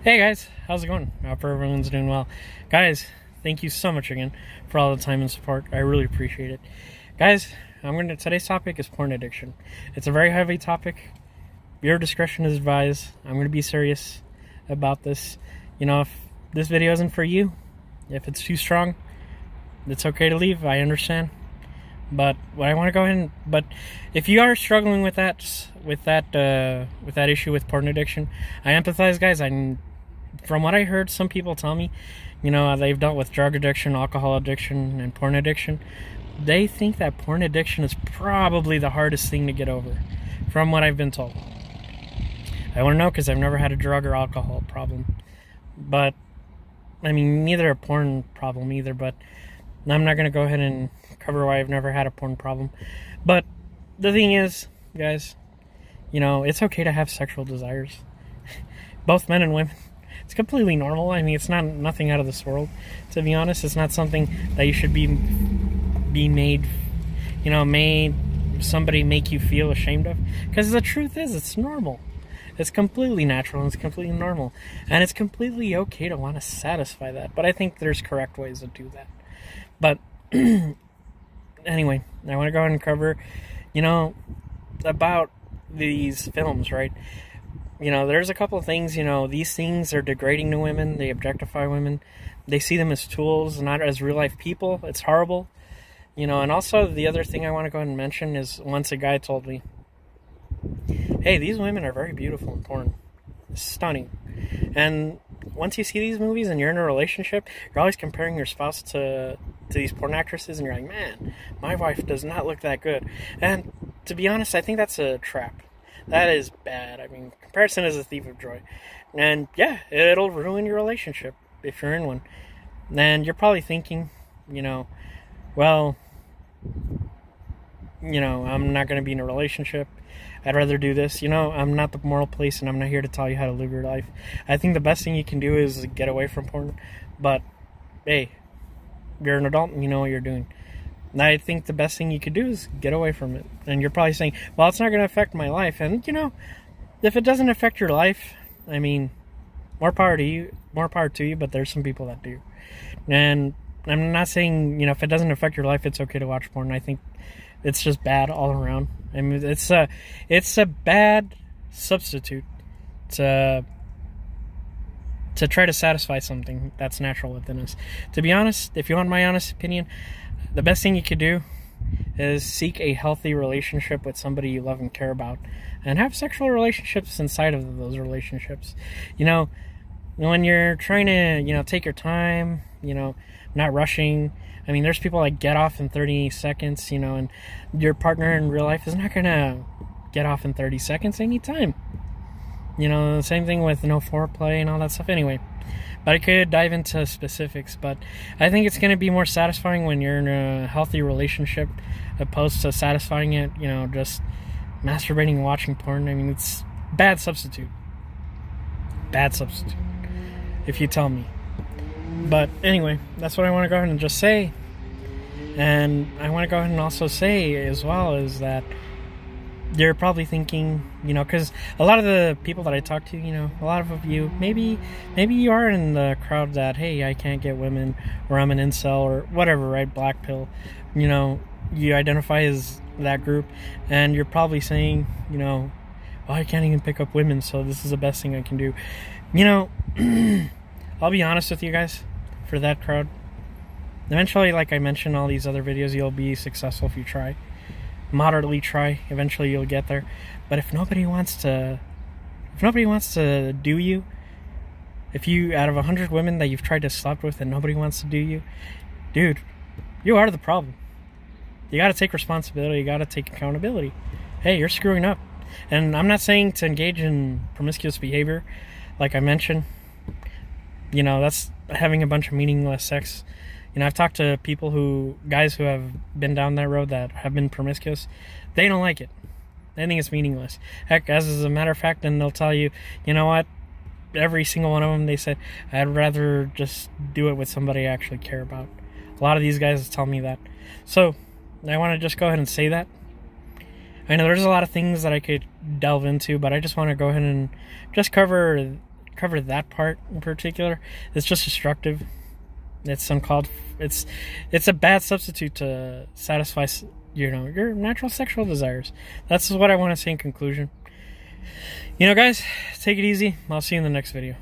Hey guys, how's it going? I hope everyone's doing well. Guys, thank you so much again for all the time and support. I really appreciate it. Guys, today's topic is porn addiction. It's a very heavy topic. Your discretion is advised. I'm going to be serious about this. If this video isn't for you, if it's too strong, it's okay to leave. I understand. But what I want to go ahead and, but if you are struggling with that issue with porn addiction, I empathize, guys. From what I heard, some people tell me, they've dealt with drug addiction, alcohol addiction, and porn addiction. They think that porn addiction is probably the hardest thing to get over, from what I've been told. I want to know because I've never had a drug or alcohol problem, but neither a porn problem either. But I'm not going to go ahead and cover why I've never had a porn problem. But the thing is, guys, it's okay to have sexual desires. Both men and women. It's completely normal. It's nothing out of this world. To be honest, it's not something that you should be made, made somebody make you feel ashamed of. Because the truth is, it's normal. It's completely natural and it's completely normal. And it's completely okay to want to satisfy that. But I think there's correct ways to do that. But anyway, I want to go ahead and cover, about these films, right? There's a couple of things, these things are degrading to women. They objectify women. They see them as tools, not as real-life people. It's horrible. And also the other thing I want to go ahead and mention is once a guy told me, hey, these women are very beautiful in porn. It's stunning. And once you see these movies and you're in a relationship, you're always comparing your spouse to these porn actresses, and you're like, man, my wife does not look that good. And to be honest, I think that's a trap. That is bad. Comparison is a thief of joy. And yeah, it'll ruin your relationship if you're in one. And you're probably thinking, well, I'm not going to be in a relationship. I'd rather do this. I'm not the moral police, and I'm not here to tell you how to live your life. I think the best thing you can do is get away from porn. But, hey, you're an adult and you know what you're doing. And I think the best thing you could do is get away from it. And you're probably saying, well, it's not going to affect my life. And, if it doesn't affect your life, more power to you, but there's some people that do. And I'm not saying, if it doesn't affect your life, it's okay to watch porn. I think it's just bad all around. It's a bad substitute to try to satisfy something that's natural within us. To be honest, if you want my honest opinion, the best thing you could do is seek a healthy relationship with somebody you love and care about, and have sexual relationships inside of those relationships. When you're trying to, take your time, not rushing. There's people that get off in 30 seconds, and your partner in real life is not going to get off in 30 seconds anytime. The same thing with no foreplay and all that stuff anyway. But I could dive into specifics, but I think it's going to be more satisfying when you're in a healthy relationship opposed to satisfying it, just masturbating and watching porn. It's bad substitute. Bad substitute, if you tell me. But anyway, that's what I want to go ahead and just say. And I want to go ahead and also say as well is that you're probably thinking, because a lot of the people that I talk to, a lot of you, maybe you are in the crowd that, hey, I can't get women, or I'm an incel, or whatever, right? Black pill. You identify as that group, and you're probably saying, well, I can't even pick up women, so this is the best thing I can do. I'll be honest with you guys, for that crowd, eventually, like I mentioned in all these other videos, you'll be successful if you try. Moderately try, eventually you'll get there. But if nobody wants to do you, if you, out of 100 women that you've tried to sleep with and nobody wants to do you, dude, you are the problem. You got to take responsibility. You got to take accountability. Hey, you're screwing up. And I'm not saying to engage in promiscuous behavior, like I mentioned. That's having a bunch of meaningless sex. I've talked to guys who have been down that road that have been promiscuous. They don't like it. They think it's meaningless. Heck, as a matter of fact, then they'll tell you, what? Every single one of them, they said, I'd rather just do it with somebody I actually care about. A lot of these guys tell me that. So, I want to just go ahead and say that. I know there's a lot of things that I could delve into, but I just want to go ahead and just cover cover that part in particular. It's just destructive. It's uncalled. It's a bad substitute to satisfy, you know, your natural sexual desires. That's what I want to say in conclusion. You know, guys, take it easy. I'll see you in the next video.